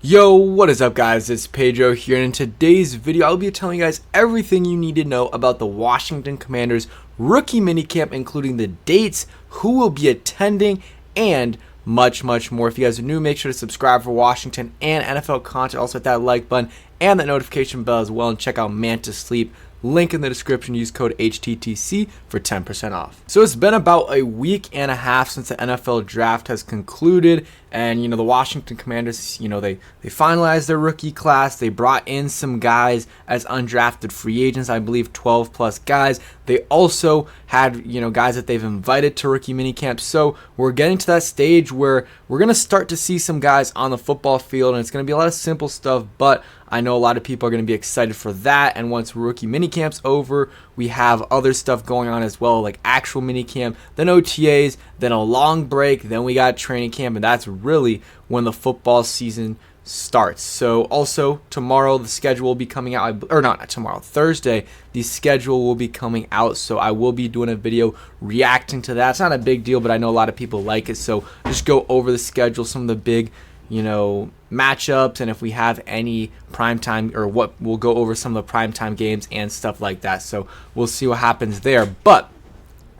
Yo, what is up guys? It's Pedro here, and in today's video I'll be telling you guys everything you need to know about the Washington Commanders rookie minicamp, including the dates, who will be attending, and much more. If you guys are new, make sure to subscribe for Washington and NFL content. Also hit that like button and that notification bell as well, and check out Man to Sleep. Link in the description. Use code HTTC for 10% off. So it's been about a week and a half since the NFL draft has concluded, and the Washington Commanders, they finalized their rookie class. They brought in some guys as undrafted free agents, I believe 12 plus guys. They also had guys that they've invited to rookie minicamp. So we're getting to that stage where we're going to start to see some guys on the football field, and it's going to be a lot of simple stuff, but I know a lot of people are going to be excited for that. And once rookie minicamp's over, we have other stuff going on as well, like actual minicamp, then OTAs, then a long break, then we got training camp, and that's really when the football season starts. So also tomorrow the schedule will be coming out, or not tomorrow, Thursday the schedule will be coming out, so I will be doing a video reacting to that. It's not a big deal, but I know a lot of people like it, so just go over the schedule, some of the big matchups, and if we have any primetime, or what, we'll go over some of the primetime games and stuff like that. So we'll see what happens there. But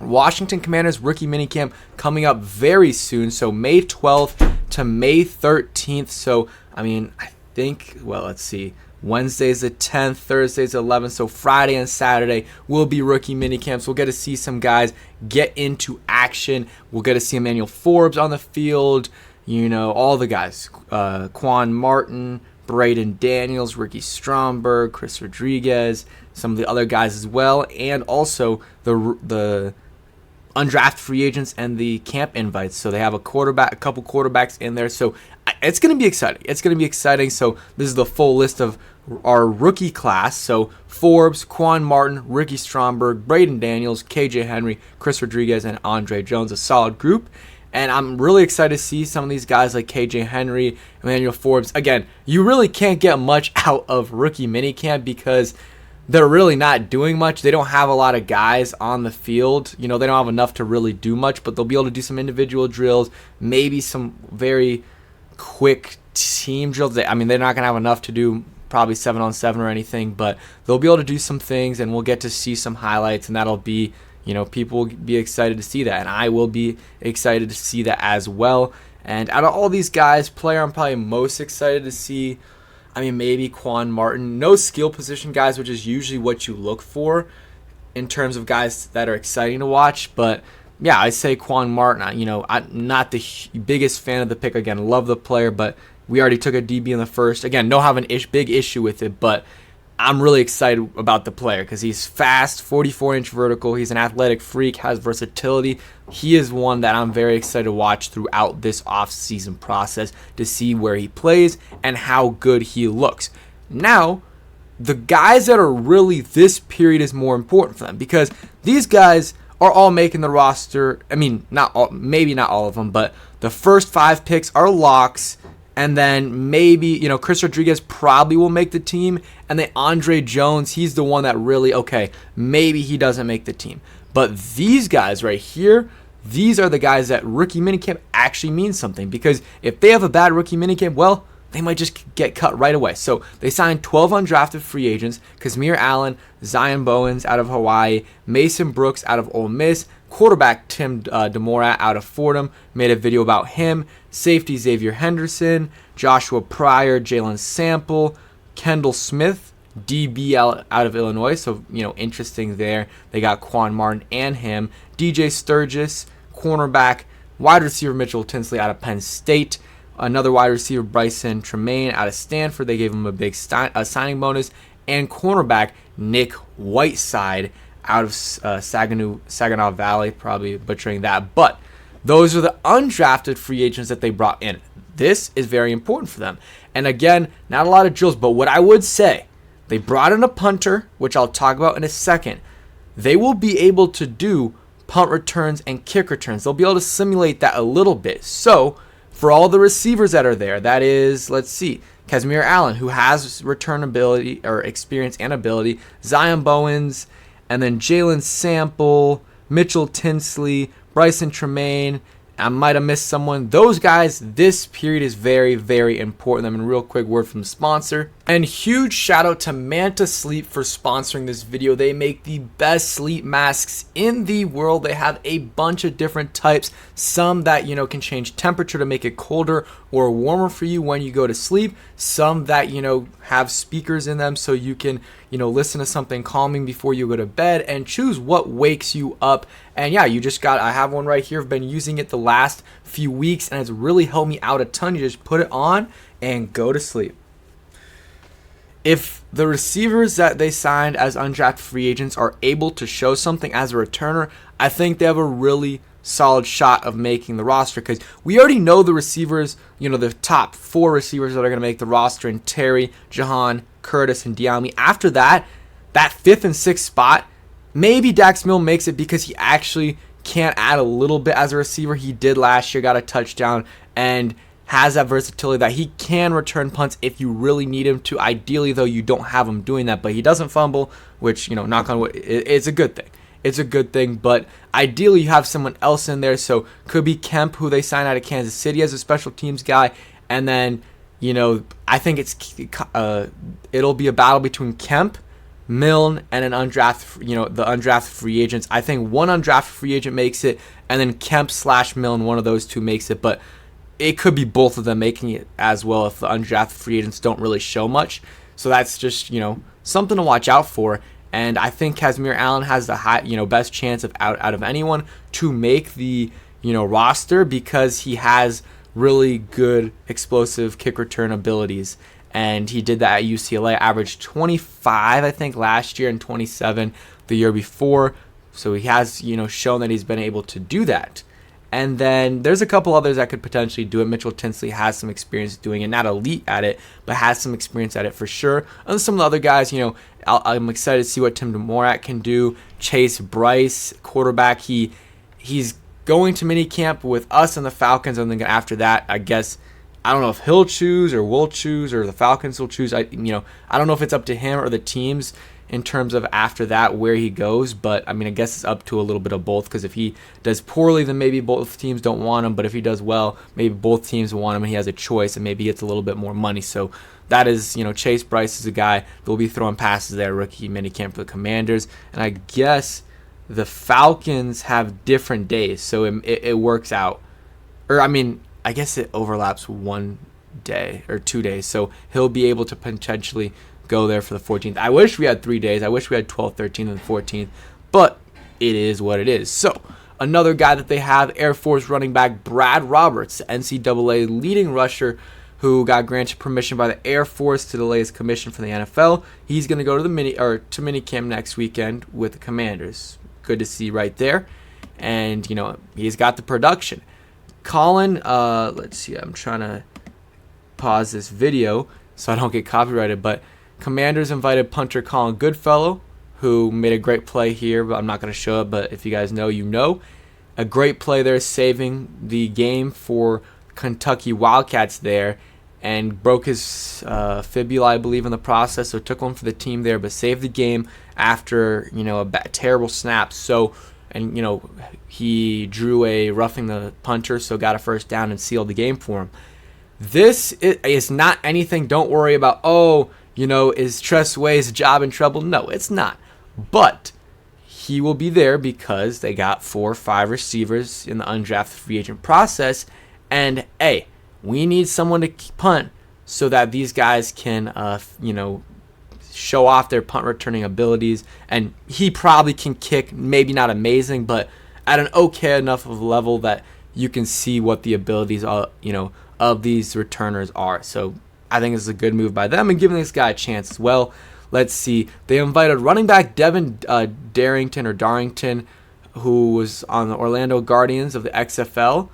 Washington Commanders rookie minicamp coming up very soon, so May 12th to May 13th. So I think, well, let's see, Wednesday's the 10th, Thursday's the 11th, so Friday and Saturday will be rookie minicamps. We'll get to see some guys get into action. We'll get to see Emmanuel Forbes on the field, all the guys, Quan Martin, Braden Daniels, Ricky Stromberg, Chris Rodriguez, some of the other guys as well, and also the undrafted free agents and the camp invites. So they have a couple quarterbacks in there. So it's going to be exciting. It's going to be exciting. So this is the full list of our rookie class. So Forbes, Quan Martin, Ricky Stromberg, Braden Daniels, KJ Henry, Chris Rodriguez, and Andre Jones, a solid group. And I'm really excited to see some of these guys like KJ Henry, Emmanuel Forbes. Again, you really can't get much out of rookie minicamp because they're really not doing much. They don't have a lot of guys on the field. They don't have enough to really do much, but they'll be able to do some individual drills, maybe some very quick team drills. They're not going to have enough to do probably 7-on-7 or anything, but they'll be able to do some things, and we'll get to see some highlights, and that'll be, people will be excited to see that, and I will be excited to see that as well. And out of all these guys, player I'm probably most excited to see, maybe Quan Martin. No skill position guys, which is usually what you look for in terms of guys that are exciting to watch. But yeah, I say Quan Martin. I'm not the biggest fan of the pick. Again, love the player, but we already took a DB in the first. Again, don't have big issue with it, but I'm really excited about the player because he's fast, 44-inch vertical. He's an athletic freak, has versatility. He is one that I'm very excited to watch throughout this off-season process to see where he plays and how good he looks. Now, the guys that are really, this period is more important for them because these guys are all making the roster. Not all, maybe not all of them, but the first 5 picks are locks. And then maybe, Chris Rodriguez probably will make the team. And then Andre Jones, he's the one that really, maybe he doesn't make the team. But these guys right here, these are the guys that rookie minicamp actually means something. Because if they have a bad rookie minicamp, well, they might just get cut right away. So they signed 12 undrafted free agents. Kazmir Allen, Zion Bowens out of Hawaii, Mason Brooks out of Ole Miss, quarterback Tim DeMora out of Fordham, made a video about him, safety Xavier Henderson, Joshua Pryor, Jalen Sample, Kendall Smith, DB out of Illinois, so interesting there. They got Quan Martin and him, DJ Sturgis, cornerback, wide receiver Mitchell Tinsley out of Penn State, another wide receiver Bryson Tremaine out of Stanford. They gave him a big signing bonus, and cornerback Nick Whiteside out of Saginaw Valley, probably butchering that, but those are the undrafted free agents that they brought in. This is very important for them. And again, not a lot of drills, but what I would say, they brought in a punter, which I'll talk about in a second. They will be able to do punt returns and kick returns. They'll be able to simulate that a little bit. So for all the receivers that are there, that is, let's see, Kazmir Allen, who has return ability or experience and ability, Zion Bowens, and then Jalen Sample, Mitchell Tinsley, Bryson Tremaine, I might have missed someone. Those guys, this period is very, very important. I mean, real quick word from the sponsor. And huge shout out to Manta Sleep for sponsoring this video. They make the best sleep masks in the world. They have a bunch of different types. Some that, you know, can change temperature to make it colder or warmer for you when you go to sleep. Some that, you know, have speakers in them so you can, you know, listen to something calming before you go to bed and choose what wakes you up. And yeah, I have one right here. I've been using it the last few weeks and it's really helped me out a ton. You just put it on and go to sleep. If the receivers that they signed as undrafted free agents are able to show something as a returner, I think they have a really solid shot of making the roster, because we already know the receivers, you know, the top 4 receivers that are going to make the roster in Terry, Jahan, Curtis, and Diami. After that 5th and 6th spot, maybe Dax Milne makes it because he actually can add a little bit as a receiver. He did last year, got a touchdown, and has that versatility that he can return punts if you really need him to. Ideally, though, you don't have him doing that, but he doesn't fumble, which, you know, knock on wood, it's a good thing. It's a good thing, but ideally you have someone else in there. So could be Kemp, who they signed out of Kansas City as a special teams guy, and then, you know, I think it'll be a battle between Kemp, Milne, and an undrafted, you know, the undrafted free agents. I think one undrafted free agent makes it, and then Kemp/Milne, one of those two makes it, but it could be both of them making it as well if the undrafted free agents don't really show much. So that's just, you know, something to watch out for. And I think Kazmir Allen has the best chance of out of anyone to make the, you know, roster, because he has really good explosive kick return abilities. And he did that at UCLA, averaged 25, I think, last year and 27 the year before. So he has, you know, shown that he's been able to do that. And then there's a couple others that could potentially do it. Mitchell Tinsley has some experience doing it, not elite at it, but has some experience at it for sure. And some of the other guys, you know, I'm excited to see what Tim DeMorat can do. Chase Bryce, quarterback, he's going to minicamp with us and the Falcons, and then after that, I guess, I don't know if he'll choose or we'll choose or the Falcons will choose. I don't know if it's up to him or the teams in terms of after that where he goes, but I mean, I guess it's up to a little bit of both, because if he does poorly, then maybe both teams don't want him, but if he does well, maybe both teams want him and he has a choice and maybe he gets a little bit more money. So that is, you know, Chase Bryce is a guy that will be throwing passes there, rookie minicamp for the Commanders. And I guess the Falcons have different days, so it works out. Or I mean, I guess it overlaps 1 day or 2 days, so he'll be able to potentially go there for the 14th. I wish we had 3 days. I wish we had 12th, 13th, and 14th, but it is what it is. So another guy that they have, Air Force running back Brad Roberts, NCAA leading rusher, who got granted permission by the Air Force to delay his commission from the NFL. He's going to go to the minicamp next weekend with the Commanders. Good to see right there. And, you know, he's got the production. Colin, let's see, I'm trying to pause this video so I don't get copyrighted, but Commanders invited punter Colin Goodfellow, who made a great play here, but I'm not going to show it, but if you guys know, you know. A great play there, saving the game for Kentucky Wildcats there, and broke his fibula, I believe, in the process, so took one for the team there, but saved the game after, you know, a terrible snap. So, and, you know, he drew a roughing the punter, so got a first down and sealed the game for him. This is not anything, don't worry about, oh, you know, is Tress Way's job in trouble? No, it's not. But he will be there because they got 4 or 5 receivers in the undrafted free agent process. And, hey, we need someone to punt so that these guys can, you know, show off their punt returning abilities. And he probably can kick, maybe not amazing, but at an okay enough of a level that you can see what the abilities are, you know, of these returners are. So I think it's a good move by them and giving this guy a chance as well. Let's see. They invited running back Devin Darrington, who was on the Orlando Guardians of the XFL.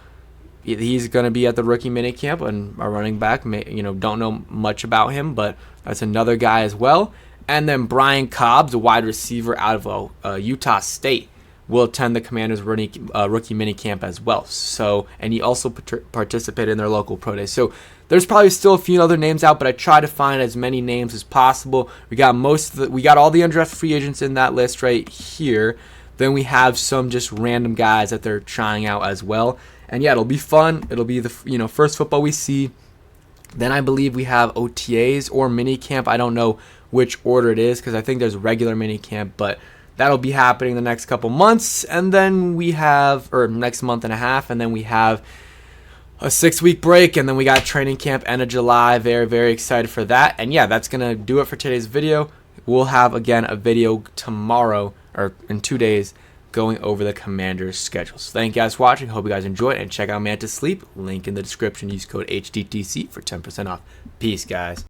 He's going to be at the rookie minicamp, and a running back, you know, don't know much about him, but that's another guy as well. And then Brian Cobbs, a wide receiver out of Utah State, will attend the Commanders' rookie minicamp as well. So, and he also participated in their local pro day. So there's probably still a few other names out, but I try to find as many names as possible. We got we got all the undrafted free agents in that list right here. Then we have some just random guys that they're trying out as well. And yeah, it'll be fun. It'll be the first football we see. Then I believe we have OTAs or minicamp. I don't know which order it is because I think there's regular minicamp, but that'll be happening the next couple months. And then we have, or next month and a half, and then we have a 6-week break, and then we got training camp end of July. Very, very excited for that. And yeah, that's going to do it for today's video. We'll have, again, a video tomorrow, or in 2 days, going over the Commanders' schedules. Thank you guys for watching. Hope you guys enjoyed, and check out Man to Sleep. Link in the description. Use code HDTC for 10% off. Peace, guys.